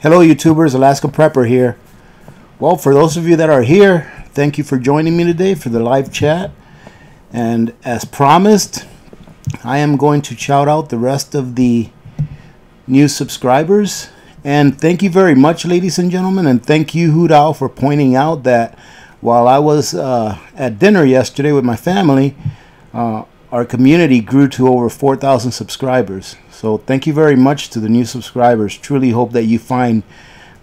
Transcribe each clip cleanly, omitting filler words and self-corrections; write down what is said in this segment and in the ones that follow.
Hello YouTubers, Alaska Prepper here. Well, for those of you that are here, thank you for joining me today for the live chat. And as promised, I am going to shout out the rest of the new subscribers. And thank you very much, ladies and gentlemen. And thank you, Hudao, for pointing out that while I was at dinner yesterday with my family, our community grew to over 4,000 subscribers. So thank you very much to the new subscribers. Truly hope that you find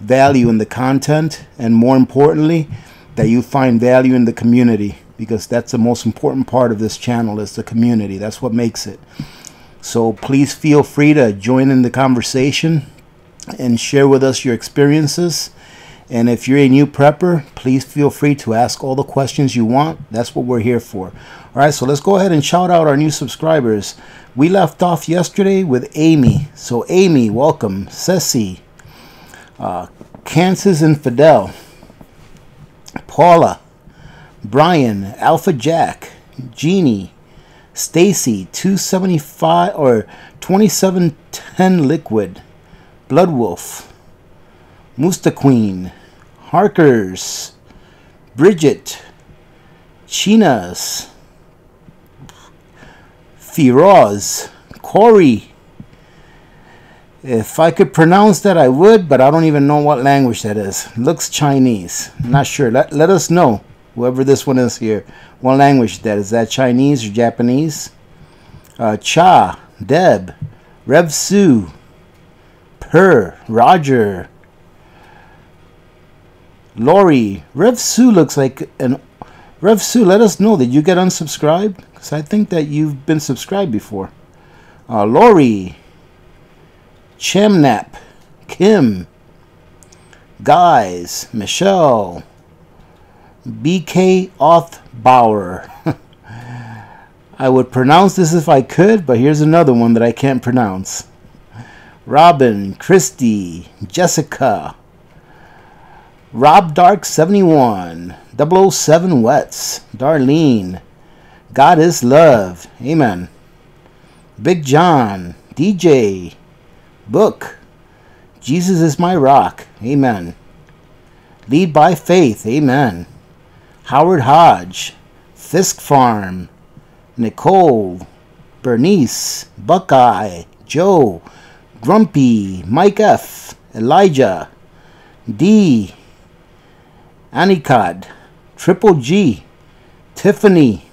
value in the content, and more importantly, that you find value in the community, because that's the most important part of this channel, is the community. That's what makes it. So please feel free to join in the conversation and share with us your experiences. And if you're a new prepper, please feel free to ask all the questions you want. That's what we're here for. All right, so let's go ahead and shout out our new subscribers. We left off yesterday with Amy. So Amy, welcome. Ceci, Kansas Infidel, Paula, Brian, Alpha Jack, Jeannie, Stacy, 275 or 2710 Liquid, Blood Wolf, Musta Queen, Harkers, Bridget, Chinas, Firoz, Corey. If I could pronounce that, I would, but I don't even know what language that is. Looks Chinese. I'm not sure. Let us know, whoever this one is here, what language that is. Is that Chinese or Japanese? Cha, Deb, Rev Sue, Per, Roger, Lori. Rev Sue looks like an... Rev Sue, let us know. Did you get unsubscribed? Because I think that you've been subscribed before. Lori, Chemnap, Kim, Guys, Michelle, BK Othbauer. I would pronounce this if I could, but here's another one that I can't pronounce. Robin, Christy, Jessica, Rob Dark 71, 007 Wets, Darlene, God is Love, Amen, Big John, DJ, Book, Jesus is my rock, Amen, Lead by Faith, Amen, Howard Hodge, Fisk Farm, Nicole, Bernice, Buckeye, Joe, Grumpy, Mike F, Elijah, D, Anikad, Triple G, Tiffany,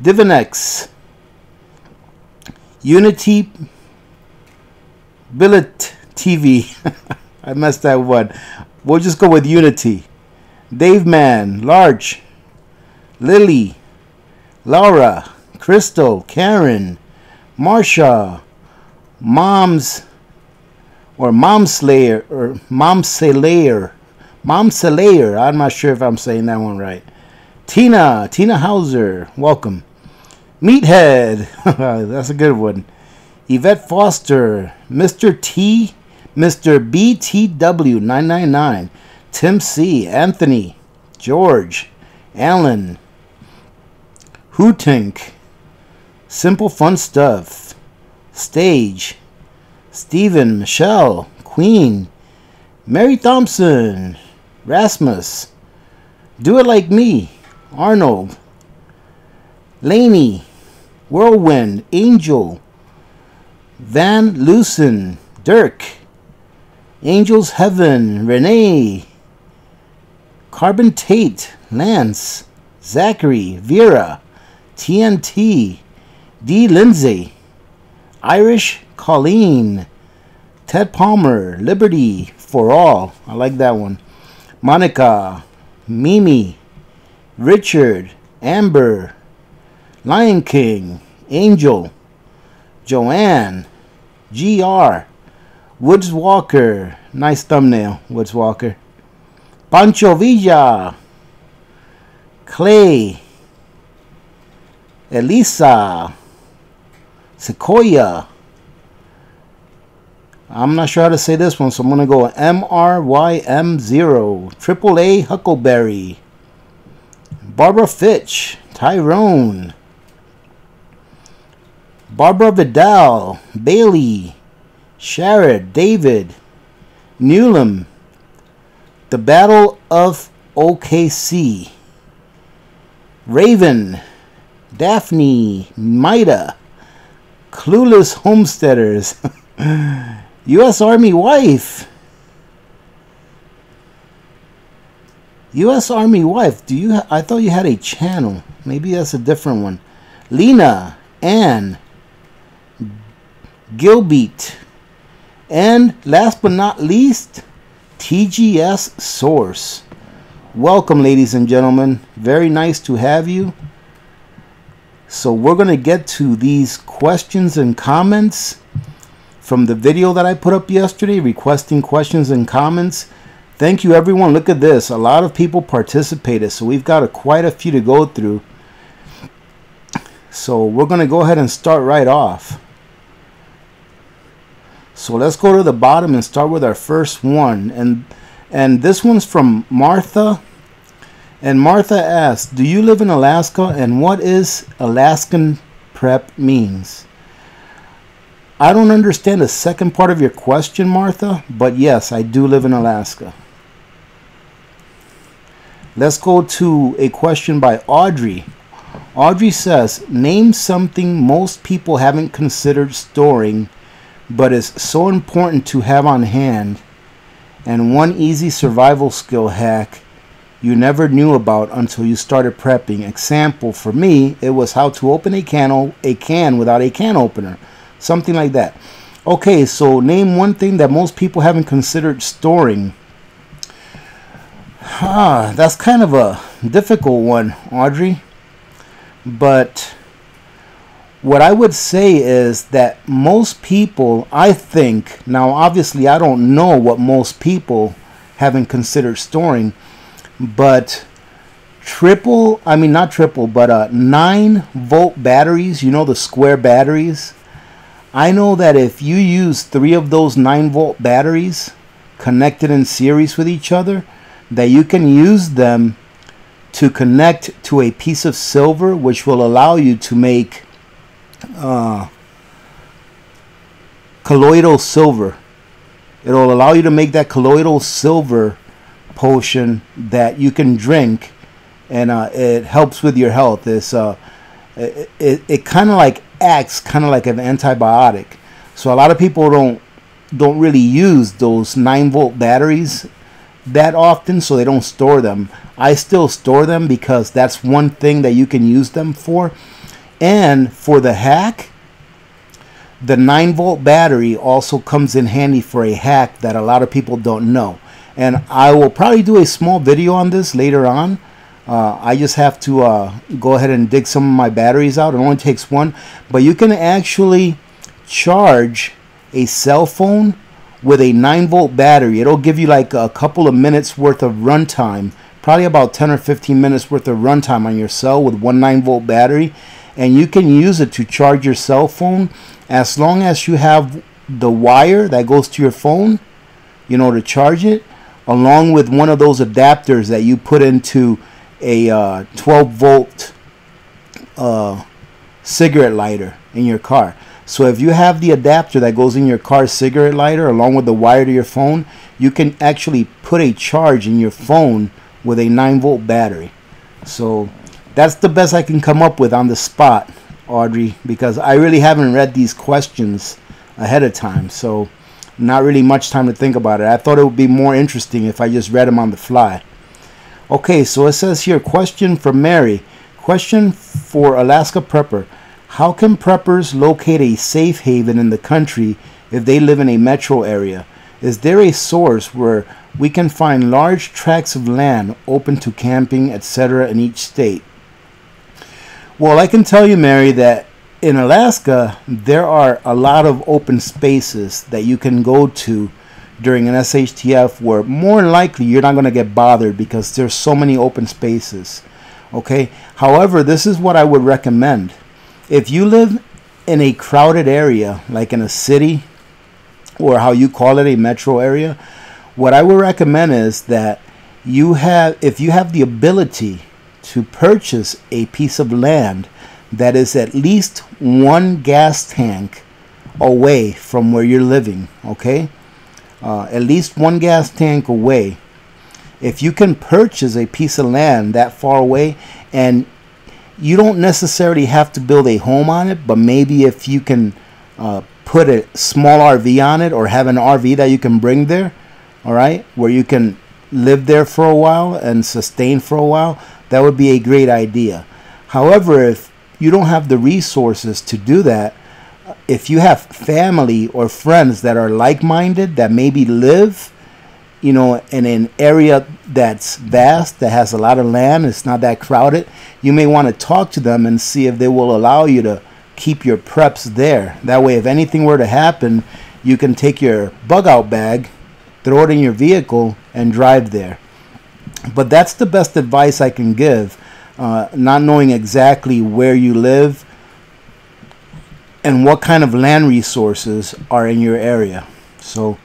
Divinex, Unity, Billet TV. I messed that one. We'll just go with Unity. Dave Man, Large, Lily, Laura, Crystal, Karen, Marsha, Moms Slayer, I'm not sure if I'm saying that one right. Tina Hauser, welcome. Meathead, that's a good one. Yvette Foster, Mr. BTW 999, Tim C, Anthony, George, Alan, Hootink, Simple Fun Stuff, Stage, Stephen, Michelle, Queen, Mary Thompson, Rasmus, Do It Like Me, Arnold, Laney, Whirlwind, Angel, Van Lucen, Dirk, Angels Heaven, Renee, Carbon Tate, Lance, Zachary, Vera, TNT, D. Lindsay, Irish, Colleen, Ted Palmer, Liberty for All, I like that one, Monica, Mimi, Richard, Amber, Lion King, Angel, Joanne, GR, Woods Walker, nice thumbnail, Woods Walker, Pancho Villa, Clay, Elisa, Sequoia, I'm not sure how to say this one, so I'm going to go MRYM0, AAA Huckleberry, Barbara Fitch, Tyrone, Barbara Vidal, Bailey, Sharad, David, Newlam, the Battle of OKC. Raven, Daphne, Maida, Clueless Homesteaders, U.S. Army Wife. U.S. Army Wife, I thought you had a channel. Maybe that's a different one. Lena, Ann, Gilbeat, and last but not least, TGS Source. Welcome, ladies and gentlemen. Very nice to have you. So we're going to get to these questions and comments from the video that I put up yesterday, requesting questions and comments. Thank you, everyone. Look at this. A lot of people participated, so we've got quite a few to go through. So we're going to go ahead and start right off. So let's go to the bottom and start with our first one. And this one's from Martha. And Martha asks, do you live in Alaska, and what is Alaskan prep means? I don't understand the second part of your question, Martha, but yes, I do live in Alaska. Let's go to a question by Audrey. Audrey says, name something most people haven't considered storing, but is so important to have on hand, and one easy survival skill hack you never knew about until you started prepping. Example, for me, it was how to open a can without a can opener. Something like that. Okay, so name one thing that most people haven't considered storing. That's kind of a difficult one, Audrey. But what I would say is that most people, I think, now obviously I don't know what most people haven't considered storing, but 9-volt batteries, you know, the square batteries. I know that if you use 3 of those 9-volt batteries connected in series with each other, that you can use them to connect to a piece of silver, which will allow you to make colloidal silver. It'll allow you to make that colloidal silver potion that you can drink, and it helps with your health. It kind of like acts kind of like an antibiotic. So a lot of people don't really use those 9-volt batteries that often, so they don't store them. I still store them because that's one thing that you can use them for. And for the hack, the 9-volt battery also comes in handy for a hack that a lot of people don't know. And I will probably do a small video on this later on. I just have to go ahead and dig some of my batteries out. It only takes one. But you can actually charge a cell phone with a 9-volt battery. It'll give you like a couple of minutes worth of runtime. Probably about 10 or 15 minutes worth of runtime on your cell with one 9-volt battery. And you can use it to charge your cell phone as long as you have the wire that goes to your phone, you know, to charge it, along with one of those adapters that you put into a 12-volt cigarette lighter in your car. So if you have the adapter that goes in your car cigarette lighter along with the wire to your phone, you can actually put a charge in your phone with a 9-volt battery. So that's the best I can come up with on the spot, Audrey, because I really haven't read these questions ahead of time. So not really much time to think about it. I thought it would be more interesting if I just read them on the fly. Okay, so it says here, question from Mary. Question for Alaska Prepper. How can preppers locate a safe haven in the country if they live in a metro area? Is there a source where we can find large tracts of land open to camping, etc. in each state? Well, I can tell you, Mary, that in Alaska, there are a lot of open spaces that you can go to during an SHTF where more than likely you're not going to get bothered because there's so many open spaces. Okay. However, this is what I would recommend. If you live in a crowded area, like in a city, or how you call it, a metro area, what I would recommend is that if you have the ability to purchase a piece of land that is at least one gas tank away from where you're living, okay? at least one gas tank away. If you can purchase a piece of land that far away, and you don't necessarily have to build a home on it, but maybe if you can put a small RV on it, or have an RV that you can bring there, all right, where you can live there for a while and sustain for a while, that would be a great idea. However, if you don't have the resources to do that, if you have family or friends that are like-minded, that maybe live, you know, in an area that's vast, that has a lot of land, it's not that crowded, you may want to talk to them and see if they will allow you to keep your preps there. That way, if anything were to happen, you can take your bug out bag, throw it in your vehicle, and drive there. But that's the best advice I can give, not knowing exactly where you live and what kind of land resources are in your area. So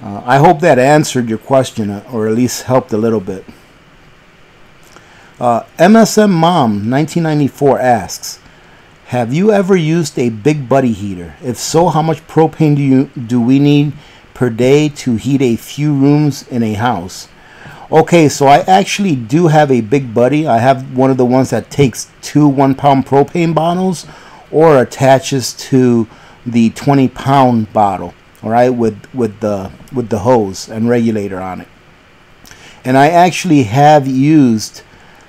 I hope that answered your question, or at least helped a little bit. MSM Mom 1994 asks, have you ever used a big buddy heater? If so, how much propane do we need per day to heat a few rooms in a house? Okay, so I actually do have a big buddy. I have one of the ones that takes 2 1-pound propane bottles, or attaches to the 20-pound bottle, all right, with the hose and regulator on it. And I actually have used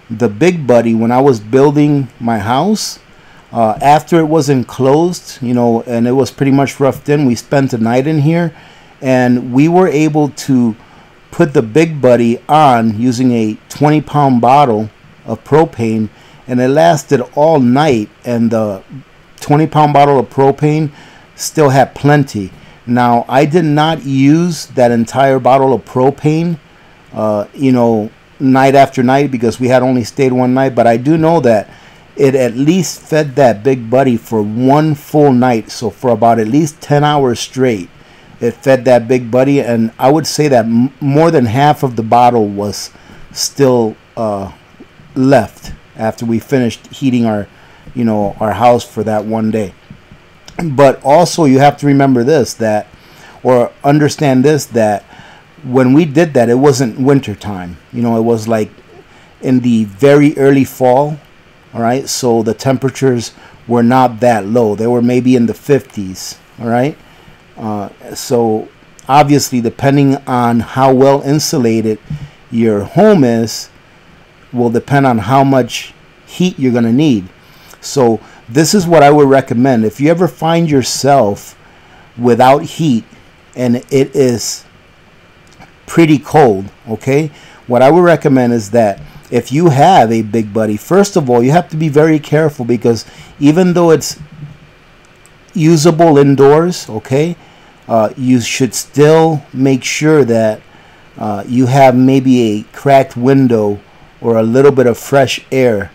the big buddy when I was building my house. After it was enclosed, you know, and it was pretty much roughed in, we spent the night in here, and we were able to put the big buddy on using a 20-pound bottle of propane, and it lasted all night, and the 20-pound bottle of propane still had plenty. Now, I did not use that entire bottle of propane, you know, night after night, because we had only stayed one night, but I do know that it at least fed that big buddy for one full night. So for about at least 10 hours straight, it fed that big buddy, and I would say that more than half of the bottle was still left after we finished heating our, you know, our house for that one day. But also, you have to remember this, that, or understand this, that when we did that, it wasn't winter time. You know, it was like in the very early fall. All right, so the temperatures were not that low. They were maybe in the 50s. All right. So obviously, depending on how well insulated your home is, will depend on how much heat you're going to need. So this is what I would recommend. If you ever find yourself without heat and it is pretty cold, okay, what I would recommend is that if you have a big buddy, first of all, you have to be very careful, because even though it's usable indoors, okay, you should still make sure that you have maybe a cracked window or a little bit of fresh air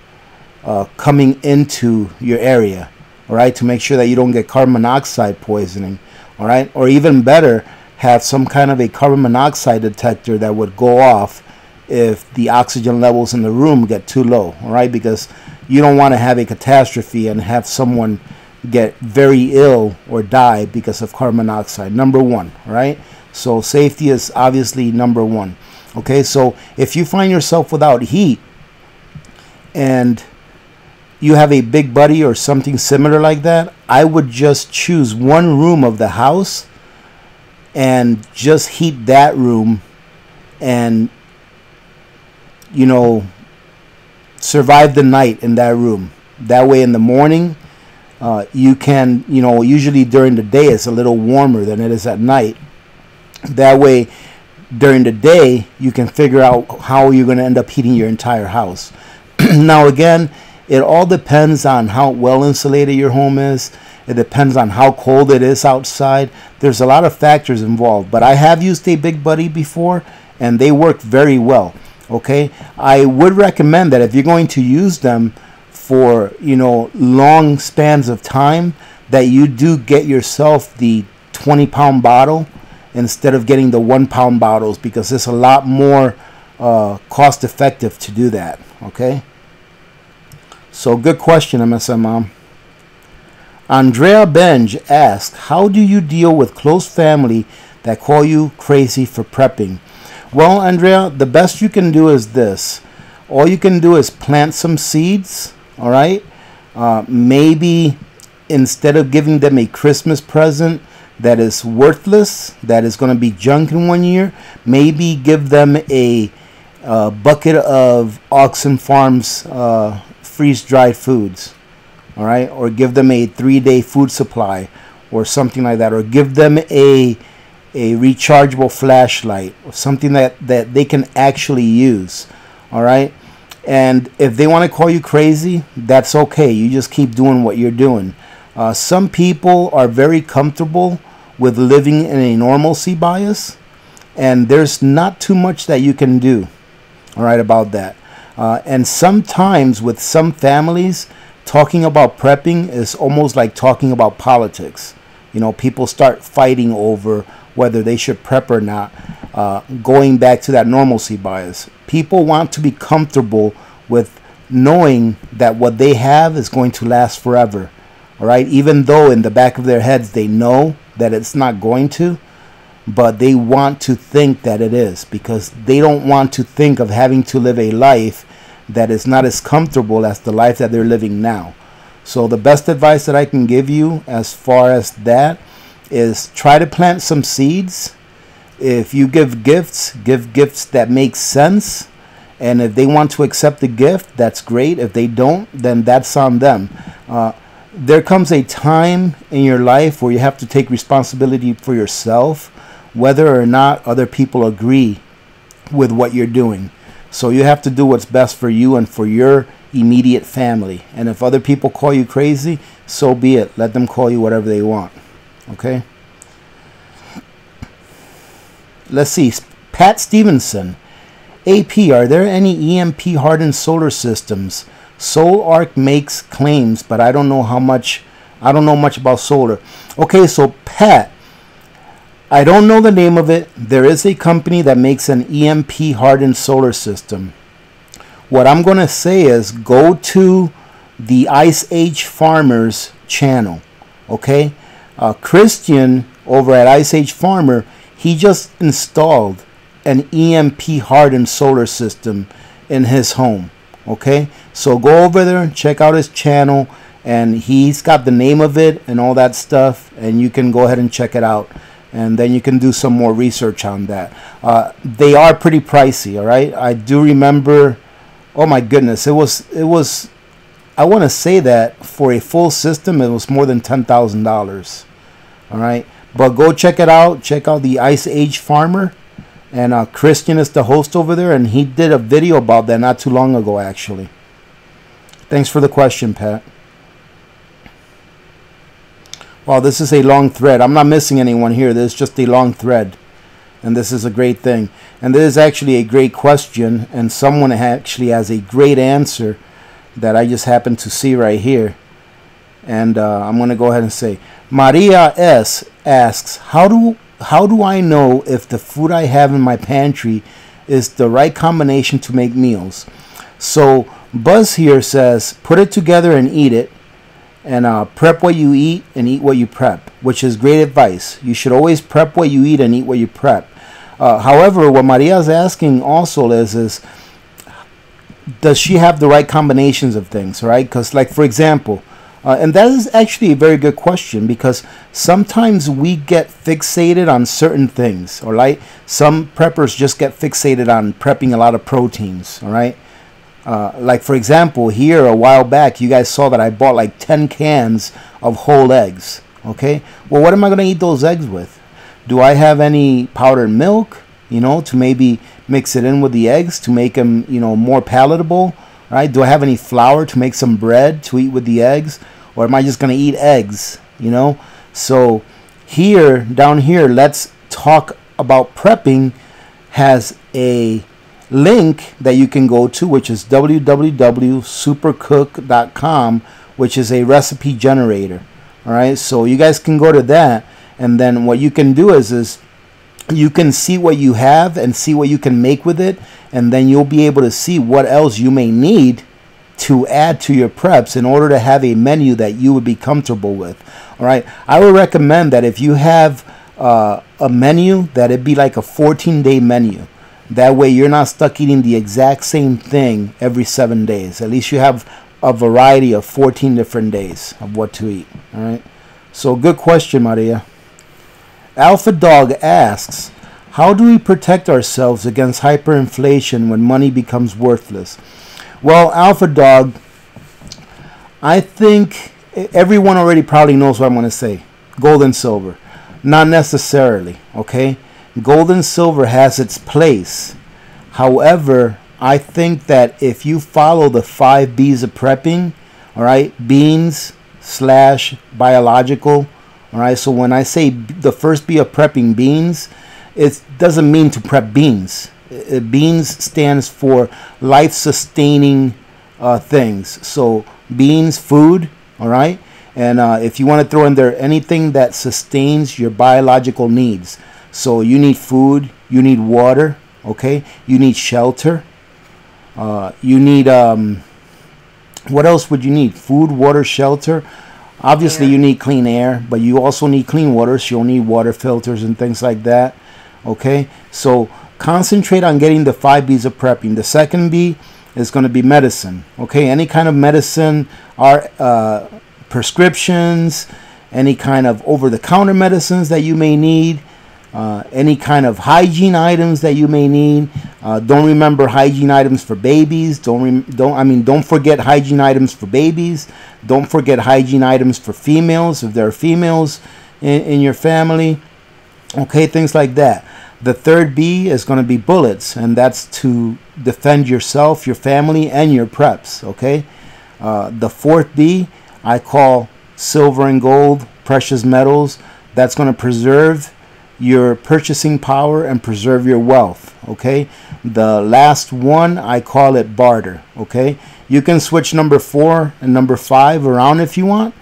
coming into your area, all right, to make sure that you don't get carbon monoxide poisoning, all right, or even better, have some kind of a carbon monoxide detector that would go off if the oxygen levels in the room get too low, all right, because you don't want to have a catastrophe and have someone get very ill or die because of carbon monoxide. Number one, right? So safety is obviously number one. Okay, so if you find yourself without heat and you have a big buddy or something similar like that, I would just choose one room of the house and just heat that room, and, you know, survive the night in that room. That way in the morning, you can, you know, usually during the day it's a little warmer than it is at night. That way during the day you can figure out how you're going to end up heating your entire house. Now again, it all depends on how well insulated your home is. It depends on how cold it is outside. There's a lot of factors involved, but I have used a big buddy before and they work very well. Okay, I would recommend that if you're going to use them for, you know, long spans of time, that you do get yourself the 20-pound bottle instead of getting the 1-pound bottles, because it's a lot more cost effective to do that. Okay, so good question, MSM Mom. Andrea Benj asks, how do you deal with close family that call you crazy for prepping. Well, Andrea, the best you can do is this. All you can do is plant some seeds, all right? Maybe instead of giving them a Christmas present that is worthless, that is going to be junk in 1 year, maybe give them a bucket of Augason Farms freeze-dried foods, all right? Or give them a 3-day food supply or something like that, or give them a rechargeable flashlight or something that they can actually use, all right? And if they want to call you crazy, that's okay. You just keep doing what you're doing. Some people are very comfortable with living in a normalcy bias, and there's not too much that you can do, all right, about that. And sometimes with some families, talking about prepping is almost like talking about politics. You know, people start fighting over whether they should prep or not, going back to that normalcy bias. People want to be comfortable with knowing that what they have is going to last forever, all right? Even though in the back of their heads they know that it's not going to, but they want to think that it is, because they don't want to think of having to live a life that is not as comfortable as the life that they're living now. So the best advice that I can give you as far as that is try to plant some seeds. If you give gifts that make sense, and if they want to accept the gift, that's great. If they don't, then that's on them. There comes a time in your life where you have to take responsibility for yourself, whether or not other people agree with what you're doing. So you have to do what's best for you and for your immediate family. And if other people call you crazy, so be it. Let them call you whatever they want. Okay? Let's see. Pat Stevenson. AP, are there any EMP hardened solar systems? SolarArc makes claims, but I don't know much about solar. Okay, so Pat, I don't know the name of it. There is a company that makes an EMP hardened solar system. What I'm going to say is go to the Ice Age Farmers channel. Okay? Christian over at Ice Age Farmer, he just installed an EMP hardened solar system in his home. Okay, so go over there and check out his channel, and he's got the name of it and all that stuff, and you can go ahead and check it out, and then you can do some more research on that. They are pretty pricey, all right? I do remember, oh my goodness, it was I want to say that for a full system it was more than $10,000. All right, but go check it out. Check out the Ice Age Farmer. And Christian is the host over there, and he did a video about that not too long ago, actually. Thanks for the question, Pat. Wow, this is a long thread. I'm not missing anyone here. This is just a long thread, and this is a great thing. And this is actually a great question, and someone actually has a great answer that I just happened to see right here. And I'm going to go ahead and say, Maria S. asks, how do I know if the food I have in my pantry is the right combination to make meals? So Buzz here says, put it together and eat it, and prep what you eat and eat what you prep, which is great advice. You should always prep what you eat and eat what you prep. However, what Maria is asking also is does she have the right combinations of things, right? Because, like, for example, and that is actually a very good question, because sometimes we get fixated on certain things, all right? Some preppers just get fixated on prepping a lot of proteins, all right? Like, for example, here a while back, you guys saw that I bought like 10 cans of whole eggs, okay? Well, what am I going to eat those eggs with? Do I have any powdered milk, you know, to maybe mix it in with the eggs to make them, you know, more palatable, right? Do I have any flour to make some bread to eat with the eggs? Or am I just going to eat eggs, you know? So here, down here, Let's Talk About Prepping has a link that you can go to, which is www.supercook.com, which is a recipe generator. All right, so you guys can go to that, and then what you can do is you can see what you have and see what you can make with it, and then you'll be able to see what else you may need to add to your preps in order to have a menu that you would be comfortable with. All right, I would recommend that if you have a menu, that it be like a 14-day menu. That way you're not stuck eating the exact same thing every 7 days. At least you have a variety of 14 different days of what to eat. All right. So good question, Maria. Alpha Dog asks, how do we protect ourselves against hyperinflation when money becomes worthless? Well, Alpha Dog, I think everyone already probably knows what I'm going to say. Gold and silver. Not necessarily, okay? Gold and silver has its place. However, I think that if you follow the 5 B's of prepping, all right, beans / biological, all right, so when I say the first B of prepping, beans, it doesn't mean to prep beans. Beans stands for life-sustaining things. So beans, food, all right? And if you want to throw in there anything that sustains your biological needs. So you need food, you need water, okay? You need shelter. You need, what else would you need? Food, water, shelter. Obviously, you need clean air, but you also need clean water, so you'll need water filters and things like that. Okay, so concentrate on getting the 5 B's of prepping. The second B is going to be medicine. Okay, any kind of medicine, are prescriptions, any kind of over-the-counter medicines that you may need, any kind of hygiene items that you may need. Don't remember hygiene items for babies. Don't forget hygiene items for babies. Don't forget hygiene items for females, if there are females in your family. Okay, things like that. The third B is going to be bullets, and that's to defend yourself, your family, and your preps. Okay. The fourth B I call silver and gold, precious metals. That's going to preserve your purchasing power and preserve your wealth. Okay. The last one, I call it barter. Okay. You can switch number 4 and number 5 around if you want,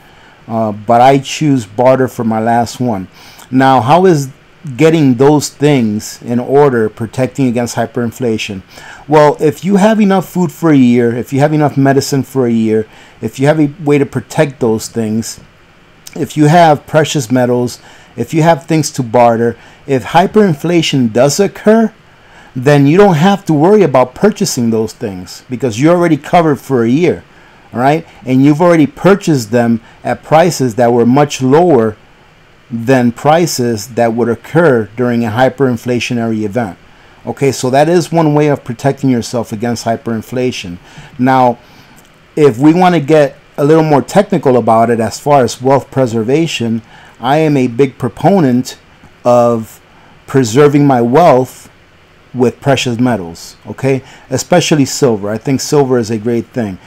but I choose barter for my last one. Now, how is getting those things in order protecting against hyperinflation? Well, if you have enough food for a year, if you have enough medicine for a year, if you have a way to protect those things, if you have precious metals, if you have things to barter, if hyperinflation does occur, then you don't have to worry about purchasing those things because you're already covered for a year. All right, and you've already purchased them at prices that were much lower than prices that would occur during a hyperinflationary event. Okay, so that is one way of protecting yourself against hyperinflation. Now, if we want to get a little more technical about it as far as wealth preservation, I am a big proponent of preserving my wealth with precious metals, okay, especially silver. I think silver is a great thing.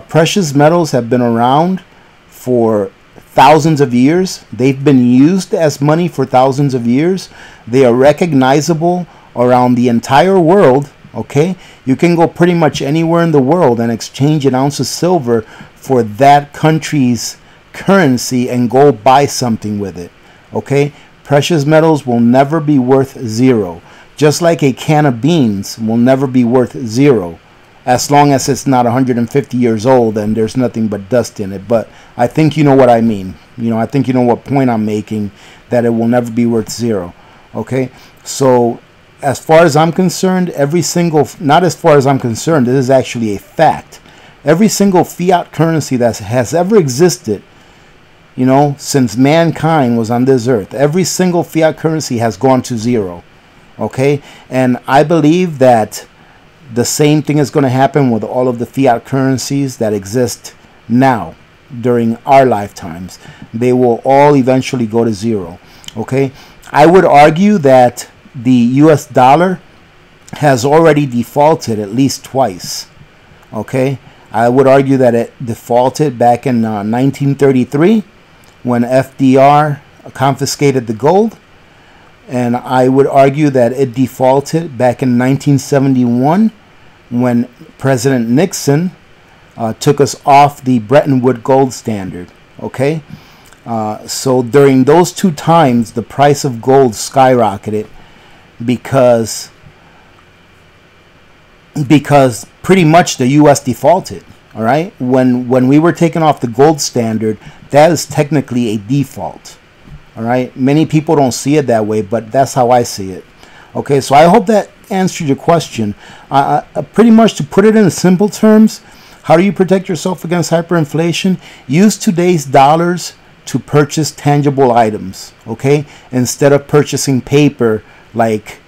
Precious metals have been around for thousands of years. They've been used as money for thousands of years. They are recognizable around the entire world. Okay, you can go pretty much anywhere in the world and exchange an ounce of silver for that country's currency and go buy something with it. Okay, precious metals will never be worth zero, just like a can of beans will never be worth zero as long as it's not 150 years old and there's nothing but dust in it. But I think you know what I mean. You know, I think you know what point I'm making, that it will never be worth zero. Okay, so as far as I'm concerned, not as far as I'm concerned, this is actually a fact. Every single fiat currency that has ever existed, you know, since mankind was on this earth, every single fiat currency has gone to zero. Okay, and I believe that the same thing is going to happen with all of the fiat currencies that exist now during our lifetimes. They will all eventually go to zero. Okay, I would argue that the US dollar has already defaulted at least twice. Okay, I would argue that it defaulted back in 1933 when FDR confiscated the gold, and I would argue that it defaulted back in 1971 when President Nixon took us off the Bretton Woods gold standard. Okay, so during those two times the price of gold skyrocketed because pretty much the US defaulted. All right, when we were taken off the gold standard, that is technically a default. All right, many people don't see it that way, but that's how I see it. Okay, so I hope that answered your question. Pretty much, to put it in simple terms, how do you protect yourself against hyperinflation? Use today's dollars to purchase tangible items, okay, instead of purchasing paper like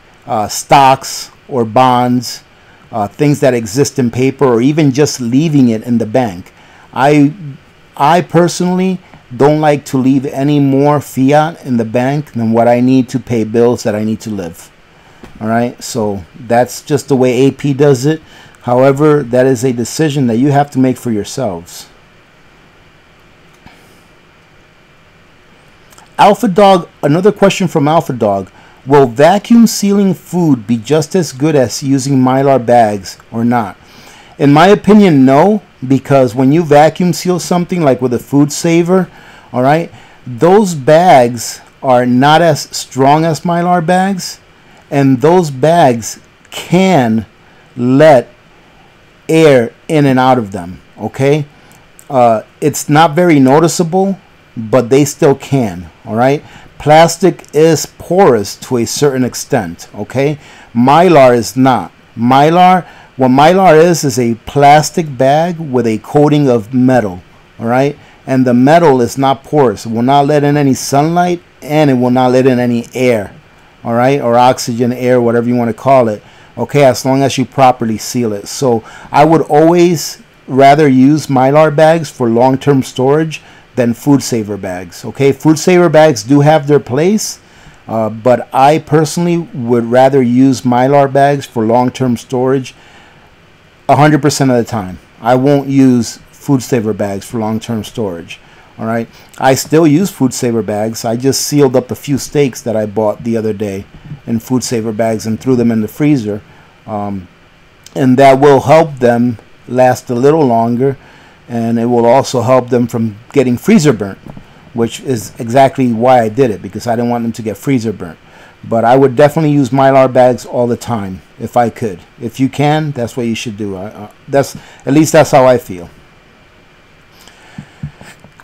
stocks or bonds, things that exist in paper, or even just leaving it in the bank. I personally don't like to leave any more fiat in the bank than what I need to pay bills that I need to live. All right, so that's just the way AP does it. However, that is a decision that you have to make for yourselves. Alpha Dog, another question from Alpha Dog. Will vacuum sealing food be just as good as using Mylar bags or not? In my opinion, no, because when you vacuum seal something like with a food saver, all right, those bags are not as strong as Mylar bags, and those bags can let air in and out of them, okay? It's not very noticeable, but they still can, all right? Plastic is porous to a certain extent, okay? Mylar is not. What Mylar is a plastic bag with a coating of metal, all right? And the metal is not porous. It will not let in any sunlight, and it will not let in any air, all right? Or oxygen, air, whatever you want to call it, okay? As long as you properly seal it. So I would always rather use Mylar bags for long-term storage than food saver bags, okay? Food saver bags do have their place, but I personally would rather use Mylar bags for long-term storage 100% of the time. I won't use food saver bags for long-term storage, all right? I still use food saver bags. I just sealed up a few steaks that I bought the other day in food saver bags and threw them in the freezer, and that will help them last a little longer, and it will also help them from getting freezer burnt, which is exactly why I did it, because I didn't want them to get freezer burnt. But I would definitely use Mylar bags all the time if I could. If you can, that's what you should do. At least that's how I feel.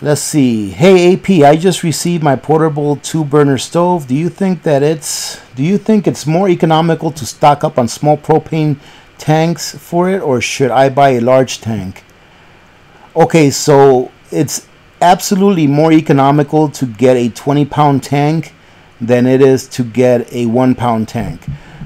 Let's see. Hey AP, I just received my portable 2-burner stove. Do you think it's more economical to stock up on small propane tanks for it, or should I buy a large tank? Okay, so it's absolutely more economical to get a 20-pound tank than it is to get a 1-pound tank.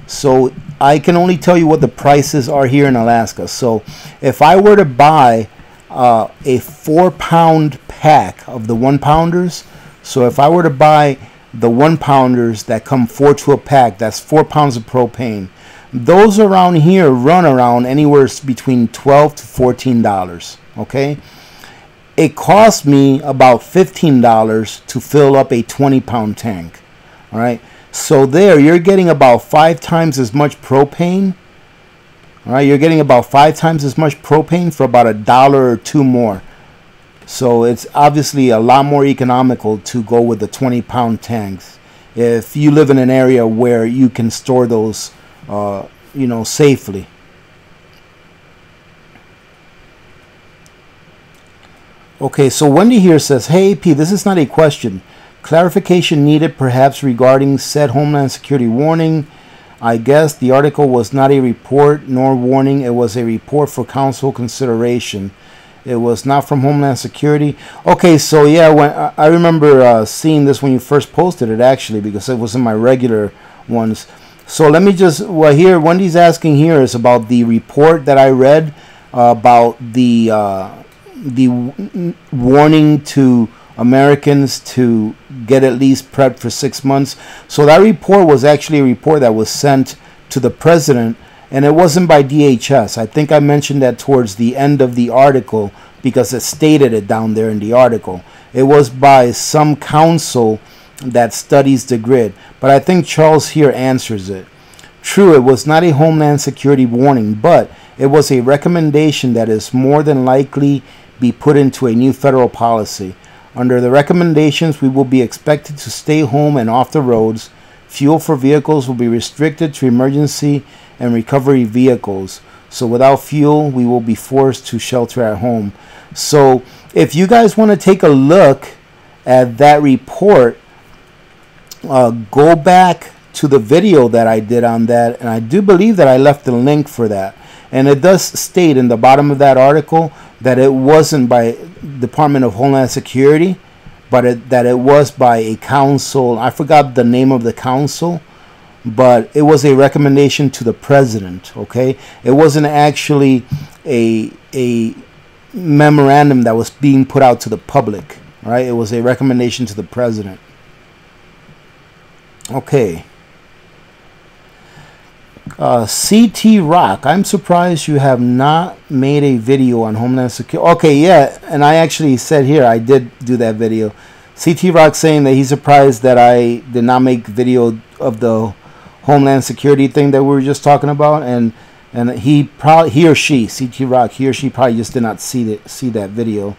So I can only tell you what the prices are here in Alaska. So if I were to buy a 4-pound pack of the 1-pounders, so if I were to buy the 1-pounders that come 4 to a pack, that's 4 pounds of propane. Those around here run around anywhere between $12 to $14, okay? It cost me about $15 to fill up a 20-pound tank. All right, so there you're getting about 5 times as much propane. All right, you're getting about 5 times as much propane for about $1 or $2 more. So it's obviously a lot more economical to go with the 20-pound tanks if you live in an area where you can store those, safely. Okay, so Wendy here says, hey AP, this is not a question. Clarification needed perhaps regarding said Homeland Security warning. I guess the article was not a report nor warning. It was a report for council consideration. It was not from Homeland Security. Okay, so yeah, when I remember seeing this when you first posted it, actually, because it was in my regular ones. So let me just, here Wendy's asking here is about the report that I read about the warning to Americans to get at least prepped for 6 months. So that report was actually a report that was sent to the president, and it wasn't by DHS. I think I mentioned that towards the end of the article because it stated it down there in the article. It was by some council that studies the grid, but I think Charles here answers it. True, it was not a Homeland Security warning, but it was a recommendation that is more than likely be put into a new federal policy. Under the recommendations, we will be expected to stay home and off the roads. Fuel for vehicles will be restricted to emergency and recovery vehicles. So without fuel, we will be forced to shelter at home. So if you guys want to take a look at that report, go back to the video that I did on that, and I do believe that I left the link for that. And it does state in the bottom of that article that it wasn't by Department of Homeland Security, but that it was by a council. I forgot the name of the council, but it was a recommendation to the president. Okay, it wasn't actually a memorandum that was being put out to the public. Right, it was a recommendation to the president. Okay. CT Rock, I'm surprised you have not made a video on Homeland Security. Okay, yeah, and I actually said here I did do that video. CT Rock saying that he's surprised that I did not make video of the Homeland Security thing that we were just talking about, and he or she, CT Rock, he or she probably just did not see that video.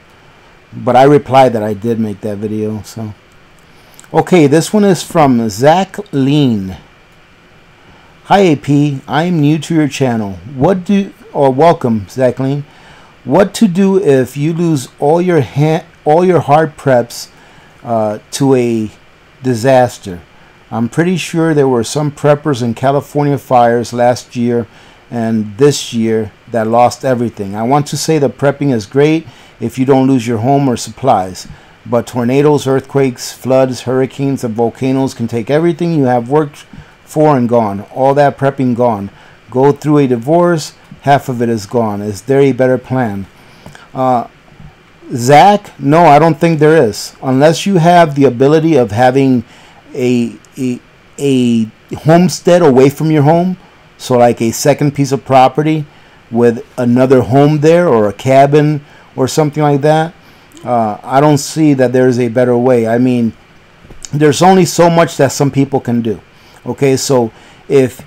But I replied that I did make that video. So, okay, this one is from Zach Lean. Hi AP, I'm new to your channel. Welcome, Zachline. What to do if you lose all your hard preps to a disaster? I'm pretty sure there were some preppers in California fires last year and this year that lost everything. I want to say the prepping is great if you don't lose your home or supplies, but tornadoes, earthquakes, floods, hurricanes, and volcanoes can take everything you have worked for and gone. All that prepping gone. Go through a divorce, half of it is gone. Is there a better plan? Zach, no, I don't think there is. Unless you have the ability of having a homestead away from your home, so like a second piece of property with another home there, or a cabin or something like that, I don't see that there is a better way. I mean, there's only so much that some people can do. Okay, so if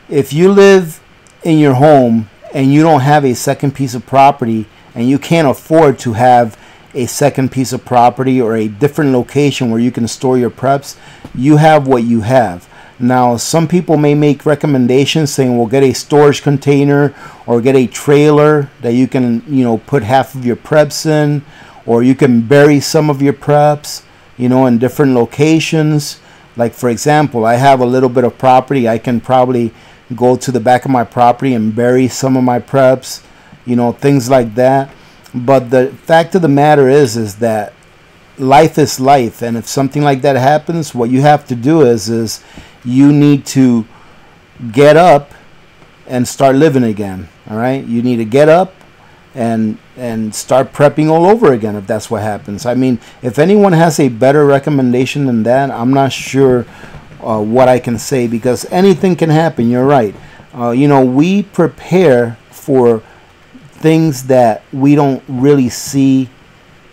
you live in your home and you don't have a second piece of property, and you can't afford to have a second piece of property or a different location where you can store your preps, you have what you have. Now, some people may make recommendations saying, well, get a storage container or get a trailer that you can, put half of your preps in, or you can bury some of your preps, in different locations. Like, for example, I have a little bit of property. I can probably go to the back of my property and bury some of my preps, things like that. But the fact of the matter is that life is life. And if something like that happens, what you have to do is you need to get up and start living again. All right? You need to get up and start prepping all over again if that's what happens. I mean, if anyone has a better recommendation than that, I'm not sure what I can say, because anything can happen. You're right. We prepare for things that we don't really see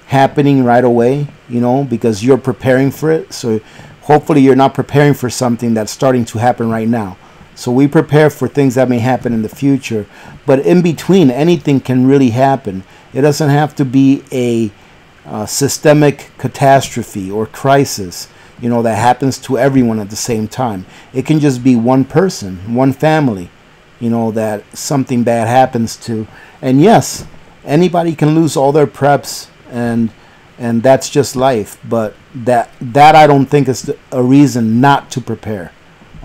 happening right away, because you're preparing for it. So hopefully you're not preparing for something that's starting to happen right now. So we prepare for things that may happen in the future. But in between, anything can really happen. It doesn't have to be a systemic catastrophe or crisis, that happens to everyone at the same time. It can just be one person, one family, that something bad happens to. And yes, anybody can lose all their preps, and that's just life. But that I don't think is a reason not to prepare.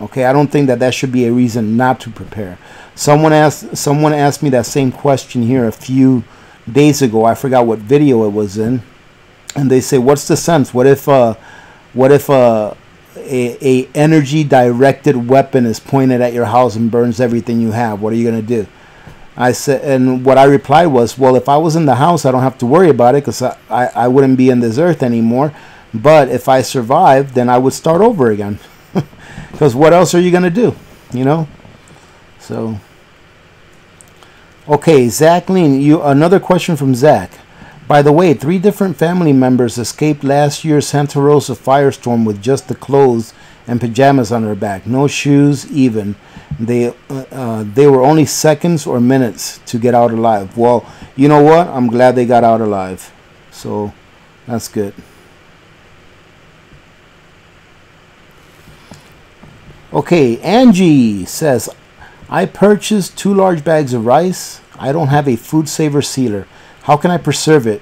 Okay, I don't think that should be a reason not to prepare. Someone asked me that same question here a few days ago. I forgot what video it was in, and they say, "What's the sense? What if a energy directed weapon is pointed at your house and burns everything you have? What are you gonna do?" I said, and what I replied was, "Well, if I was in the house, I don't have to worry about it, because I wouldn't be in this earth anymore. But if I survived, then I would start over again." Because what else are you going to do? So, okay, Zach Lean, another question from Zach. By the way, 3 different family members escaped last year's Santa Rosa firestorm with just the clothes and pajamas on their back. No shoes even. They were only seconds or minutes to get out alive. Well, you know what? I'm glad they got out alive. So, that's good. Okay, Angie says, I purchased 2 large bags of rice. I don't have a food saver sealer. How can I preserve it?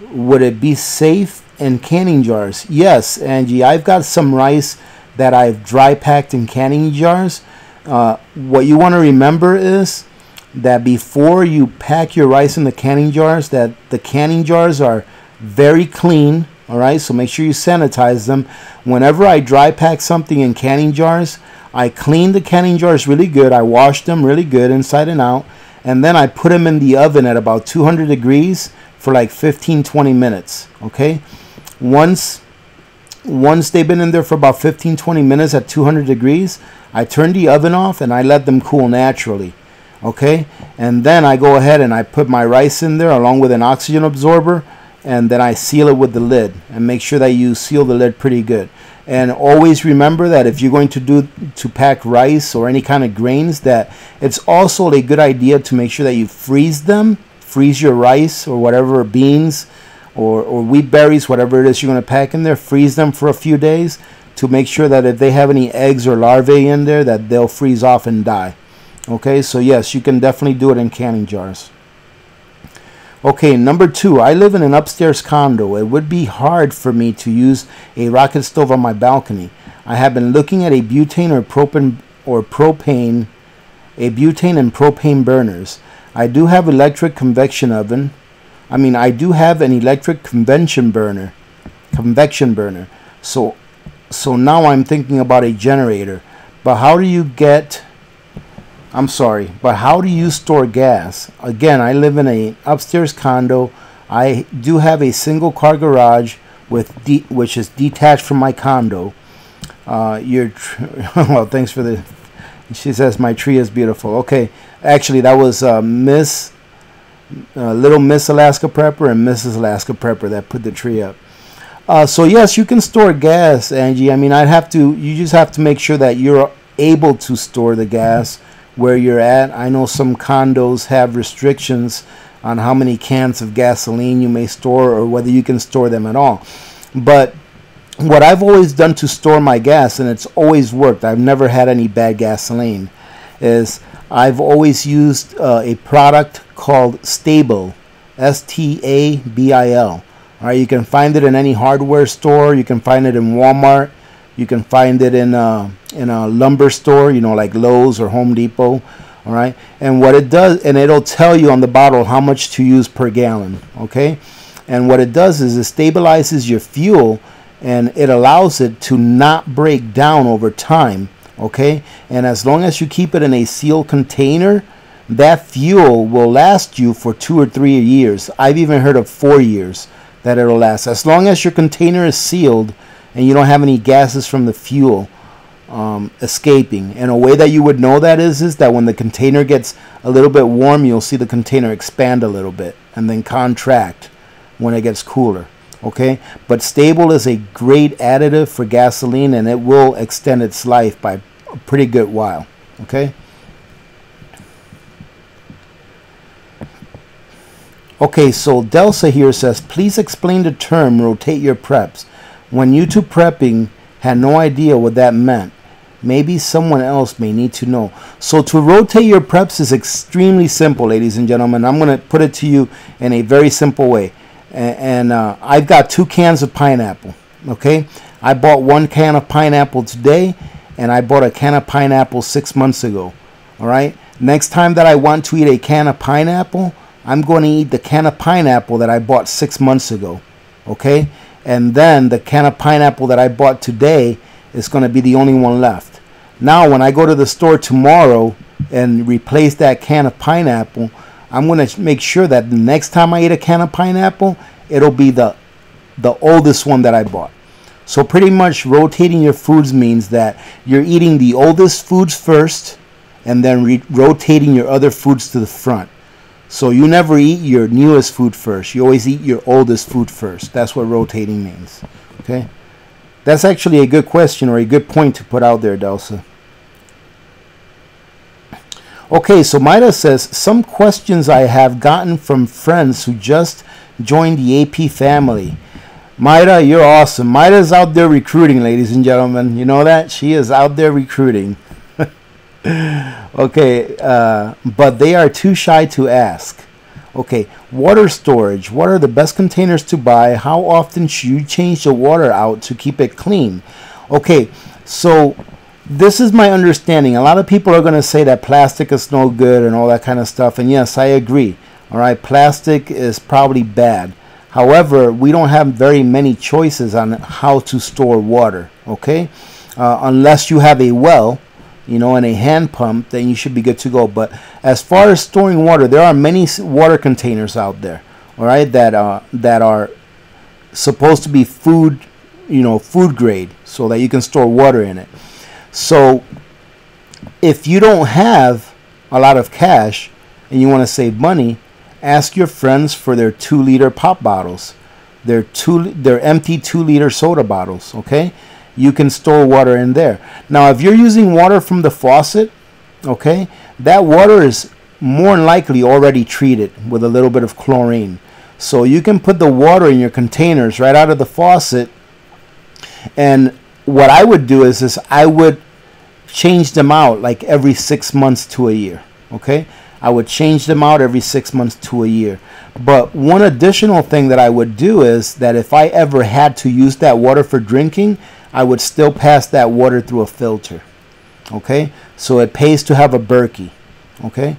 Would it be safe in canning jars. Yes, Angie, I've got some rice that I've dry packed in canning jars. What you want to remember is that before you pack your rice in the canning jars, that the canning jars are very clean. All right, so make sure you sanitize them. Whenever I dry pack something in canning jars, I clean the canning jars really good. I wash them really good inside and out, and then I put them in the oven at about 200 degrees for like 15-20 minutes. Okay, once they've been in there for about 15-20 minutes at 200 degrees, I turn the oven off and I let them cool naturally. Okay, and then I go ahead and I put my rice in there along with an oxygen absorber, and then I seal it with the lid, and make sure that you seal the lid pretty good. And always remember that if you're going to pack rice or any kind of grains, that it's also a good idea to make sure that you freeze them. Freeze your rice or whatever, beans or wheat berries, whatever it is you're going to pack in there. Freeze them for a few days to make sure that if they have any eggs or larvae in there, that they'll freeze off and die. Okay, so yes, you can definitely do it in canning jars. Okay, number 2, I live in an upstairs condo. It would be hard for me to use a rocket stove on my balcony. I have been looking at a butane and propane burners. I do have electric convection oven. I do have an electric convection burner. So now I'm thinking about a generator. But how do you store gas? Again, I live in an upstairs condo. I do have a single car garage which is detached from my condo. Well, thanks for the. She says my tree is beautiful. Okay, actually that was Little Miss Alaska Prepper and Mrs. Alaska Prepper that put the tree up. So yes, you can store gas, Angie. You just have to make sure that you're able to store the gas where you're at. I know some condos have restrictions on how many cans of gasoline you may store or whether you can store them at all. But what I've always done to store my gas, and it's always worked, I've never had any bad gasoline, is I've always used a product called Stabil, Stabil. All right, you can find it in any hardware store. You can find it in Walmart. You can find it in a lumber store, like Lowe's or Home Depot. All right, and what it does, and it'll tell you on the bottle how much to use per gallon. Okay, and what it does is it stabilizes your fuel, and it allows it to not break down over time. Okay, and as long as you keep it in a sealed container, that fuel will last you for 2 or 3 years. I've even heard of 4 years that it'll last, as long as your container is sealed and you don't have any gases from the fuel escaping. And a way that you would know that is that when the container gets a little bit warm, you'll see the container expand a little bit and then contract when it gets cooler. Okay, but Stabil is a great additive for gasoline, and it will extend its life by a pretty good while. Okay. Okay, so Delsa here says, please explain the term rotate your preps. When YouTube prepping had no idea what that meant. Maybe someone else may need to know. So to rotate your preps is extremely simple, ladies and gentlemen. I'm going to put it to you in a very simple way. And I've got 2 cans of pineapple. Okay, I bought 1 can of pineapple today, and I bought a can of pineapple 6 months ago. All right, next time that I want to eat a can of pineapple, I'm going to eat the can of pineapple that I bought 6 months ago. Okay, and then the can of pineapple that I bought today is going to be the only one left. Now when I go to the store tomorrow and replace that can of pineapple, I'm going to make sure that the next time I eat a can of pineapple, it'll be the oldest one that I bought. So pretty much rotating your foods means that you're eating the oldest foods first and then rotating your other foods to the front. So you never eat your newest food first. You always eat your oldest food first. That's what rotating means. Okay? That's actually a good question or a good point to put out there, Delsa. Okay, so Maida says, some questions I have gotten from friends who just joined the AP family. Maida, you're awesome. Maida's out there recruiting, ladies and gentlemen. You know that? She is out there recruiting. Okay, but they are too shy to ask. Okay, water storage. What are the best containers to buy? How often should you change the water out to keep it clean? Okay, so this is my understanding. A lot of people are going to say that plastic is no good and all that kind of stuff. And yes, I agree. All right, plastic is probably bad. However, we don't have very many choices on how to store water. Okay, unless you have a well, you know, and a hand pump, then you should be good to go. But as far as storing water, there are many water containers out there, all right, that are supposed to be food, you know, food grade, so that you can store water in it. So if you don't have a lot of cash and you want to save money, ask your friends for their 2-liter pop bottles, their empty 2-liter soda bottles. Okay, you can store water in there. Now, if you're using water from the faucet, okay, that water is more than likely already treated with a little bit of chlorine. So you can put the water in your containers right out of the faucet. And what I would do is I would change them out like every 6 months to a year. Okay, I would change them out every 6 months to a year. But one additional thing that I would do is that if I ever had to use that water for drinking, I would still pass that water through a filter. Okay, so it pays to have a Berkey. Okay,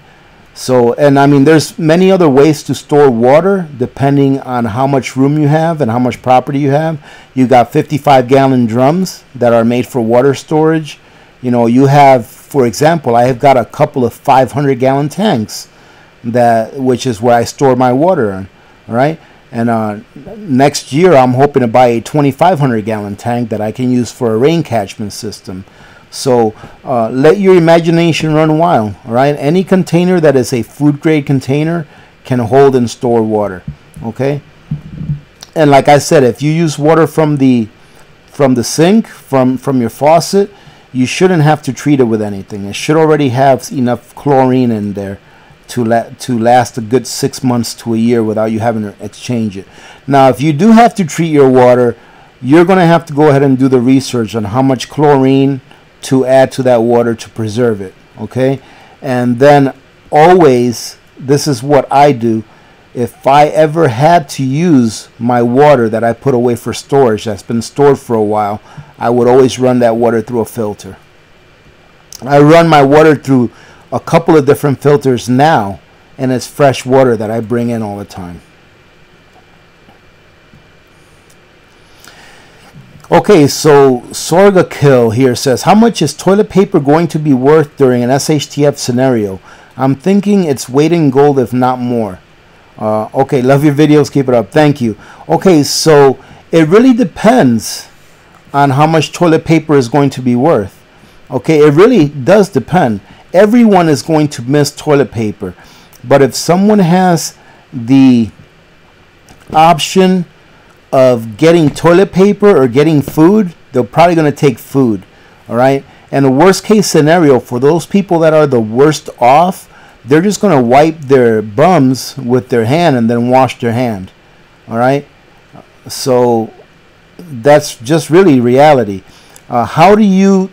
so, and I mean, there's many other ways to store water depending on how much room you have and how much property you have. You got 55-gallon drums that are made for water storage. You know, you have, for example, I have got a couple of 500-gallon tanks which is where I store my water in. All right. And next year, I'm hoping to buy a 2,500-gallon tank that I can use for a rain catchment system. So let your imagination run wild. All right, any container that is a food-grade container can hold and store water. Okay, and like I said, if you use water from the sink, from your faucet, you shouldn't have to treat it with anything. It should already have enough chlorine in there to last a good 6 months to a year without you having to exchange it. Now, if you do have to treat your water, you're going to have to go ahead and do the research on how much chlorine to add to that water to preserve it. Okay, and then always, this is what I do. If I ever had to use my water that I put away for storage, that's been stored for a while, I would always run that water through a filter. I run my water through a couple of different filters now, and it's fresh water that I bring in all the time. Okay, so Sorga Kill here says, how much is toilet paper going to be worth during an SHTF scenario? I'm thinking it's weight in gold, if not more. Okay, love your videos, keep it up, thank you. Okay, so it really depends on how much toilet paper is going to be worth. Okay, it really does depend. Everyone is going to miss toilet paper, but if someone has the option of getting toilet paper or getting food, they're probably going to take food. All right, and the worst case scenario for those people that are the worst off, they're just going to wipe their bums with their hand and then wash their hand. All right, so that's just really reality. How do you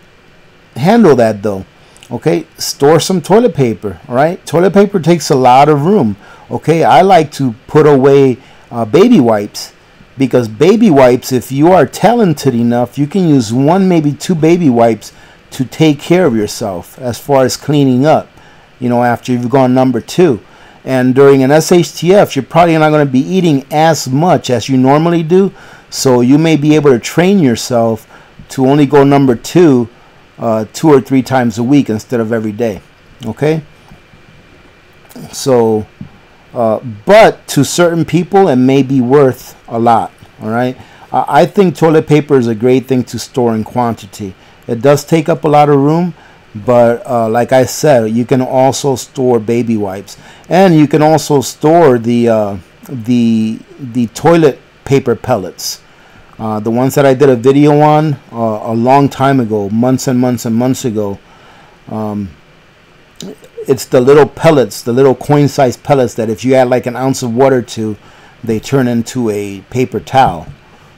handle that though? Okay, store some toilet paper. All right, toilet paper takes a lot of room. Okay, I like to put away baby wipes, because baby wipes, if you are talented enough, you can use 1, maybe 2 baby wipes to take care of yourself as far as cleaning up, you know, after you've gone number 2. And during an SHTF, you're probably not going to be eating as much as you normally do, so you may be able to train yourself to only go number 2 2 or 3 times a week instead of every day. Okay, so but to certain people it may be worth a lot. All right, I think toilet paper is a great thing to store in quantity. It does take up a lot of room, but like I said, you can also store baby wipes, and you can also store the toilet paper pellets. The ones that I did a video on a long time ago, months and months and months ago. It's the little pellets, the little coin-sized pellets that if you add like an ounce of water to, they turn into a paper towel.